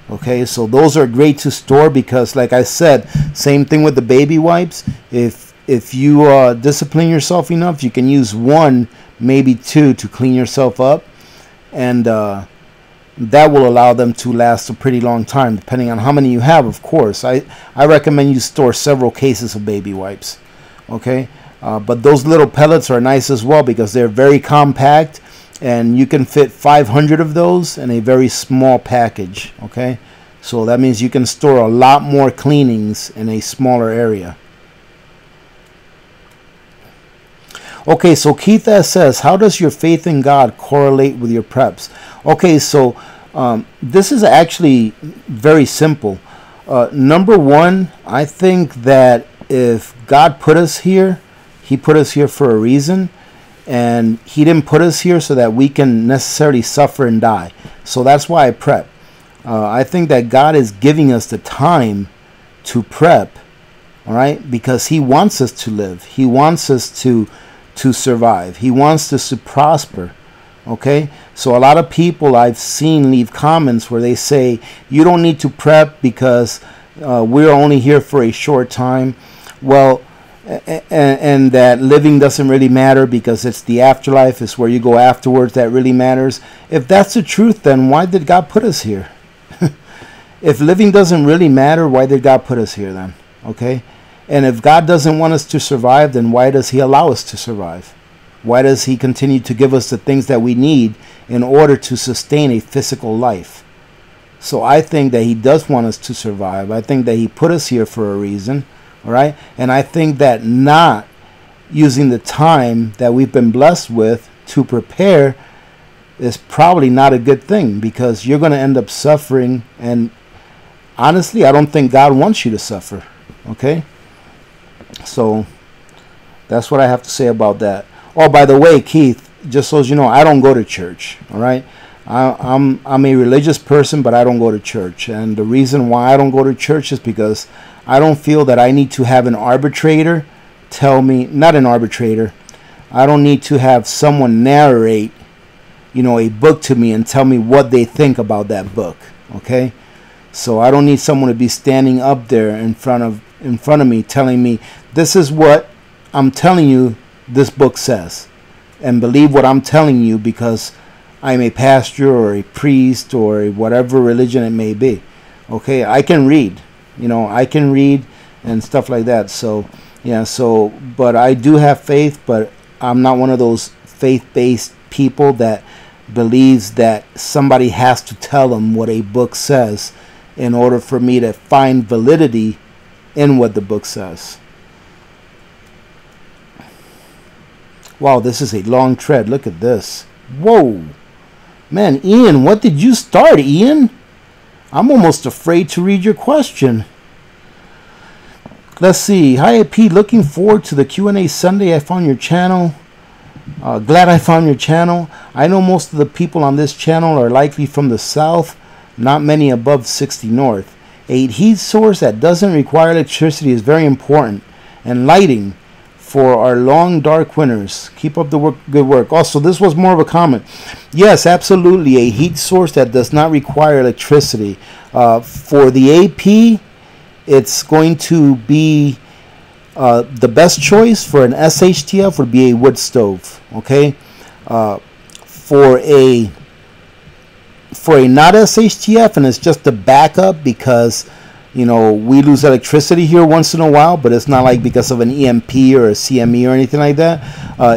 Okay, so those are great to store because, like I said, same thing with the baby wipes. If you discipline yourself enough, you can use 1, maybe 2 to clean yourself up, and that will allow them to last a pretty long time, depending on how many you have, of course. I recommend you store several cases of baby wipes, okay? But those little pellets are nice as well because they're very compact, and you can fit 500 of those in a very small package, okay? So that means you can store a lot more cleanings in a smaller area. Okay, so Keith S. says, how does your faith in God correlate with your preps? Okay, so this is actually very simple. Number one, I think that if God put us here, he put us here for a reason, and he didn't put us here so that we can necessarily suffer and die. So that's why I prep. I think that God is giving us the time to prep, all right, because he wants us to live. He wants us to survive. He wants us to prosper. Okay, so a lot of people I've seen leave comments where they say you don't need to prep because we're only here for a short time. Well, and that living doesn't really matter because it's the afterlife, it's where you go afterwards that really matters. If that's the truth, then why did God put us here? If living doesn't really matter, why did God put us here then? Okay, and if God doesn't want us to survive, then why does he allow us to survive? Why does he continue to give us the things that we need in order to sustain a physical life? So I think that he does want us to survive. I think that he put us here for a reason, all right? And I think that not using the time that we've been blessed with to prepare is probably not a good thing, because you're going to end up suffering. And honestly, I don't think God wants you to suffer, okay? So that's what I have to say about that. Oh, by the way, Keith, just so you know, I don't go to church, all right? I'm a religious person, but I don't go to church. And the reason why I don't go to church is because I don't feel that I need to have an arbitrator tell me, not an arbitrator, I don't need to have someone narrate, you know, a book to me and tell me what they think about that book, okay? So I don't need someone to be standing up there in front of me telling me, this is what I'm telling you this book says, and believe what I'm telling you because I'm a pastor or a priest or a whatever religion it may be. Okay, I can read, you know, I can read and stuff like that. So yeah, so but I do have faith, but I'm not one of those faith-based people that believes that somebody has to tell them what a book says in order for me to find validity in what the book says. Wow, this is a long thread. Look at this. Whoa. Man, Ian, what did you start, Ian? I'm almost afraid to read your question. Let's see. Hi, Pete. Looking forward to the Q&A Sunday. I found your channel. Glad I found your channel. I know most of the people on this channel are likely from the south, not many above 60 north. A heat source that doesn't require electricity is very important, and lighting for our long dark winters. Keep up the good work. Also, this was more of a comment. Yes, absolutely, a heat source that does not require electricity. For the AP, it's going to be the best choice for an SHTF would be a wood stove. Okay, for a not SHTF, and it's just a backup because, you know, we lose electricity here once in a while, but it's not like because of an EMP or a CME or anything like that.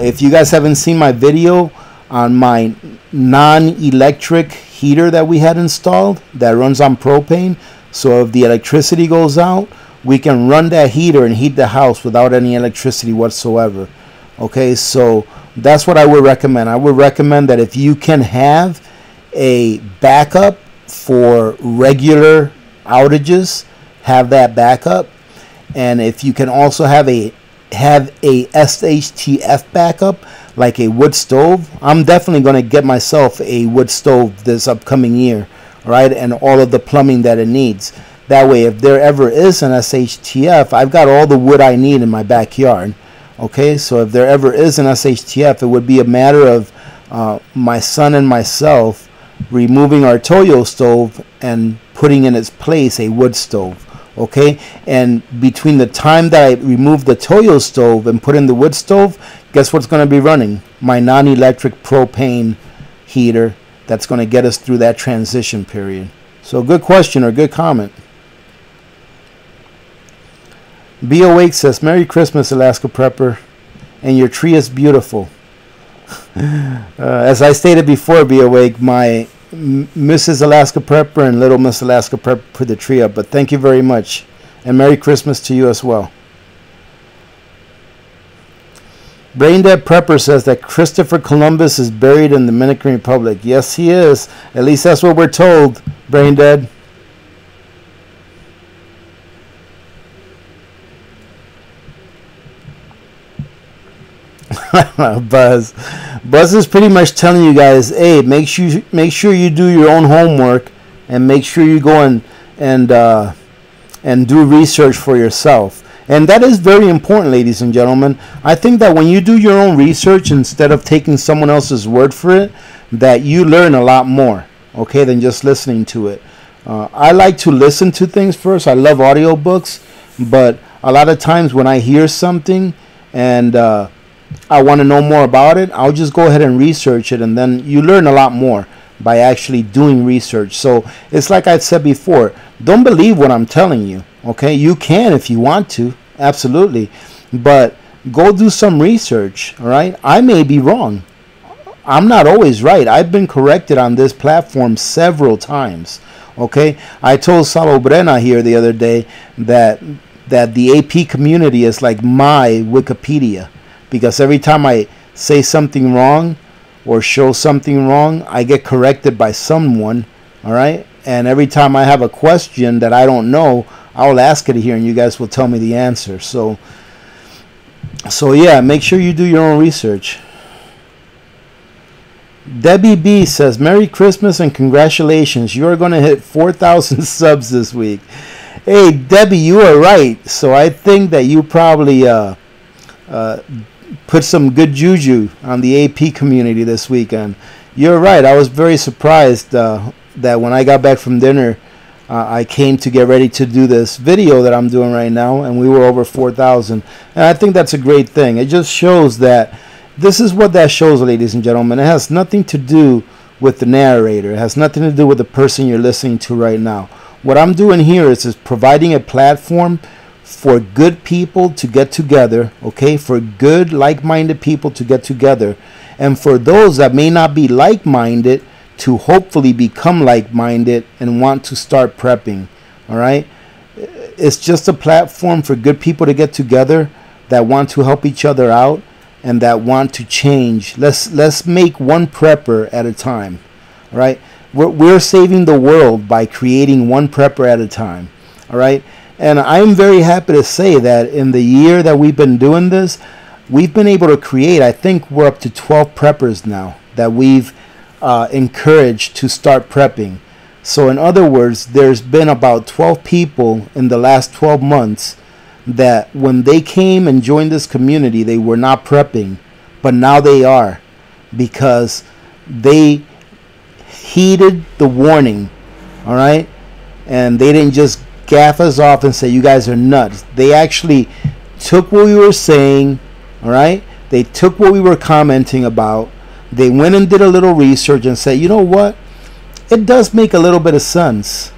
If you guys haven't seen my video on my non-electric heater that we had installed that runs on propane, so if the electricity goes out, we can run that heater and heat the house without any electricity whatsoever. Okay, so that's what I would recommend. I would recommend that if you can have a backup for regular outages, have that backup. And if you can also have a SHTF backup, like a wood stove, I'm definitely going to get myself a wood stove this upcoming year, right? And all of the plumbing that it needs. That way, if there ever is an SHTF, I've got all the wood I need in my backyard. Okay, so if there ever is an SHTF, it would be a matter of my son and myself removing our Toyo stove and putting in its place a wood stove. Okay, and between the time that I remove the Toyo stove and put in the wood stove, guess what's going to be running? My non-electric propane heater that's going to get us through that transition period. So good question or good comment. Be Awake says, Merry Christmas, Alaska Prepper, and your tree is beautiful. As I stated before, Be Awake, my Mrs. Alaska Prepper and Little Miss Alaska Prepper put the tree up. But thank you very much, and Merry Christmas to you as well. Braindead Prepper says that Christopher Columbus is buried in the Dominican Republic. Yes, he is. At least that's what we're told, Braindead. Buzz is pretty much telling you guys, hey, make sure you do your own homework and make sure you go and do research for yourself. And that is very important, ladies and gentlemen. I think that when you do your own research instead of taking someone else's word for it, that you learn a lot more, okay, than just listening to it. I like to listen to things first. I love audiobooks, but a lot of times when I hear something and I want to know more about it, I'll just go ahead and research it, and then you learn a lot more by actually doing research. So it's like I said before, don't believe what I'm telling you, okay? You can if you want to, absolutely, but go do some research, all right? I may be wrong. I'm not always right. I've been corrected on this platform several times, okay? I told Salo Brena here the other day that the AP community is like my Wikipedia, because every time I say something wrong or show something wrong, I get corrected by someone, all right? And every time I have a question that I don't know, I'll ask it here and you guys will tell me the answer. So yeah, make sure you do your own research. Debbie B says, Merry Christmas and congratulations. You are going to hit 4,000 subs this week. Hey, Debbie, you are right. So I think that you probably put some good juju on the AP community this weekend. You're right. I was very surprised that when I got back from dinner, I came to get ready to do this video that I'm doing right now, and we were over 4,000. And I think that's a great thing. It just shows that this is what that shows, ladies and gentlemen. It has nothing to do with the narrator. It has nothing to do with the person you're listening to right now. What I'm doing here is providing a platform for good people to get together, okay, for good like-minded people to get together, and for those that may not be like-minded to hopefully become like-minded and want to start prepping. All right, it's just a platform for good people to get together that want to help each other out and that want to change. Let's make one prepper at a time. All right, we're saving the world by creating one prepper at a time. All right. And I'm very happy to say that in the year that we've been doing this, we've been able to create, I think we're up to 12 preppers now that we've encouraged to start prepping. So in other words, there's been about 12 people in the last 12 months that when they came and joined this community, they were not prepping, but now they are, because they heeded the warning, all right? And they didn't just gaff us off and say you guys are nuts. They actually took what we were saying, all right? They took what we were commenting about. They went and did a little research and said, you know what? It does make a little bit of sense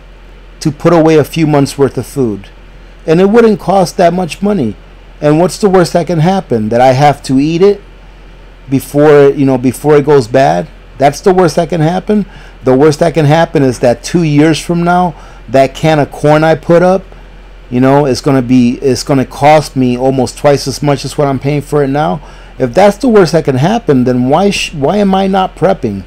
to put away a few months worth of food, and it wouldn't cost that much money. And what's the worst that can happen? That I have to eat it before it goes bad? That's the worst that can happen. The worst that can happen is that 2 years from now, that can of corn I put up, it's going to cost me almost twice as much as what I'm paying for it now. If that's the worst that can happen, then why am I not prepping?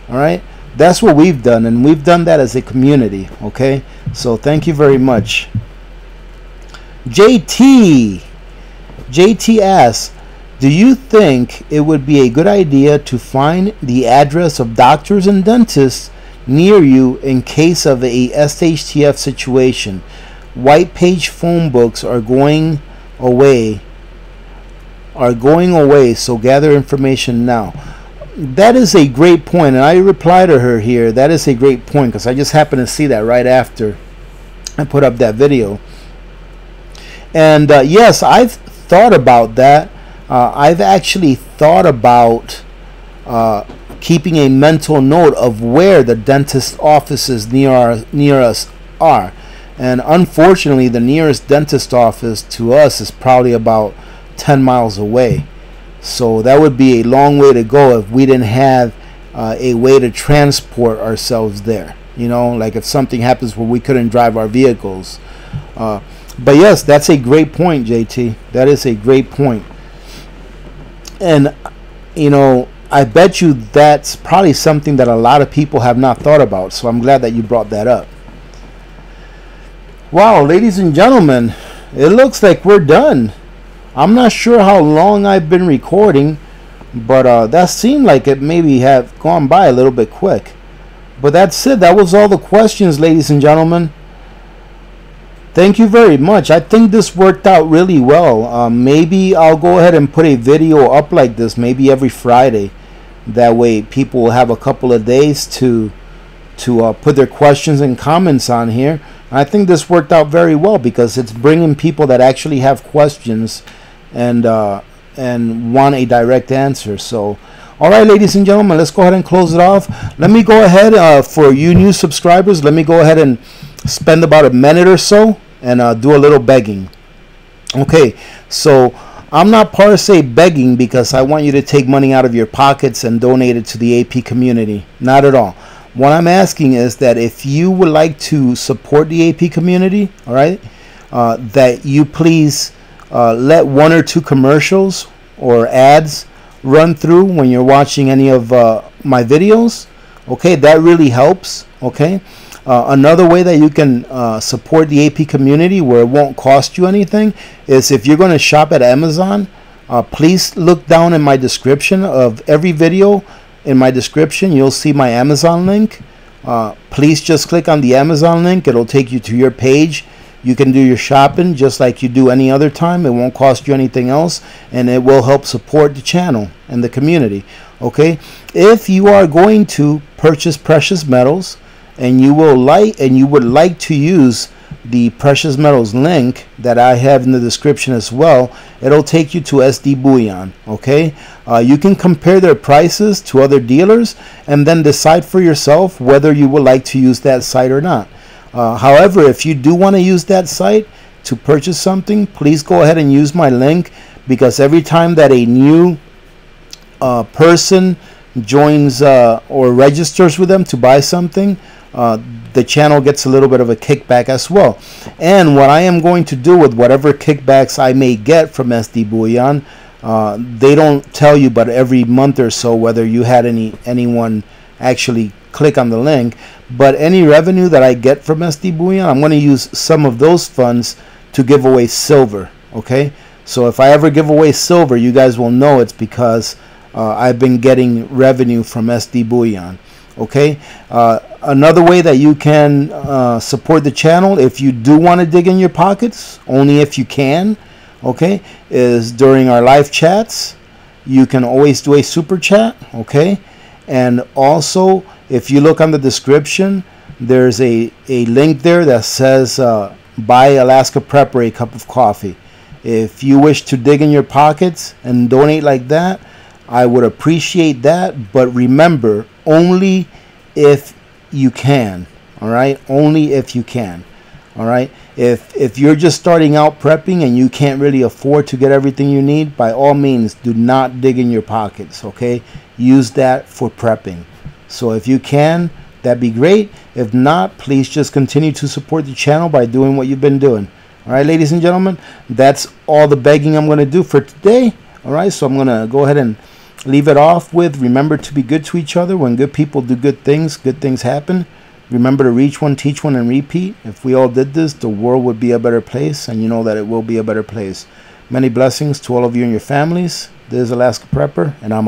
All right, that's what we've done, and we've done that as a community. Okay, so thank you very much. JT asks, do you think it would be a good idea to find the address of doctors and dentists near you in case of a SHTF situation? White page phone books are going away, so gather information now. That is a great point, and I reply to her here. That is a great point, because I just happened to see that right after I put up that video. And yes, I've thought about that. I've actually thought about keeping a mental note of where the dentist offices near us are. And unfortunately, the nearest dentist office to us is probably about 10 miles away. So that would be a long way to go if we didn't have a way to transport ourselves there. You know, like if something happens where we couldn't drive our vehicles. But yes, that's a great point, JT. That is a great point. And, you know, I bet you that's probably something that a lot of people have not thought about. So I'm glad that you brought that up. Wow, ladies and gentlemen, it looks like we're done. I'm not sure how long I've been recording, but that seemed like it maybe have gone by a little bit quick. But that's it. That was all the questions, ladies and gentlemen. Thank you very much. I think this worked out really well. Maybe I'll go ahead and put a video up like this maybe every Friday. That way people will have a couple of days to put their questions and comments on here. I think this worked out very well because it's bringing people that actually have questions and want a direct answer. So, all right, ladies and gentlemen, let's go ahead and close it off. Let me go ahead, for you new subscribers, let me go ahead and spend about a minute or so and do a little begging. Okay, so I'm not per se begging because I want you to take money out of your pockets and donate it to the AP community. Not at all. What I'm asking is that if you would like to support the AP community, all right, that you please let 1 or 2 commercials or ads run through when you're watching any of my videos. Okay, that really helps. Okay, another way that you can support the AP community where it won't cost you anything is if you're going to shop at Amazon, please look down in my description of every video. In my description, you'll see my Amazon link. Please just click on the Amazon link. It'll take you to your page. You can do your shopping just like you do any other time. It won't cost you anything else, and it will help support the channel and the community. Okay, if you are going to purchase precious metals and you would like to use the precious metals link that I have in the description as well, it'll take you to SD Bullion. Okay, you can compare their prices to other dealers and then decide for yourself whether you would like to use that site or not. However, if you do want to use that site to purchase something, please go ahead and use my link, because every time that a new person joins or registers with them to buy something, the channel gets a little bit of a kickback as well. And what I am going to do with whatever kickbacks I may get from SD Bullion, they don't tell you, but every month or so, whether you had anyone actually click on the link. But any revenue that I get from SD Bullion, I'm going to use some of those funds to give away silver. Okay, so if I ever give away silver, you guys will know it's because I've been getting revenue from SD Bullion. Okay, another way that you can support the channel, if you do want to dig in your pockets, only if you can, okay, is during our live chats. You can always do a super chat. Okay, and also if you look on the description, there's a link there that says buy Alaska Prepper a cup of coffee. If you wish to dig in your pockets and donate like that, I would appreciate that, but remember, only if you can. All right, only if you can. All right, if you're just starting out prepping and you can't really afford to get everything you need, by all means do not dig in your pockets. Okay, use that for prepping. So if you can, that'd be great. If not, please just continue to support the channel by doing what you've been doing. All right, ladies and gentlemen, that's all the begging I'm going to do for today. All right, so I'm going to go ahead and leave it off with, remember to be good to each other. When good people do good things happen. Remember to reach one, teach one, and repeat. If we all did this, the world would be a better place, and you know that it will be a better place. Many blessings to all of you and your families. This is Alaska Prepper, and I'm out.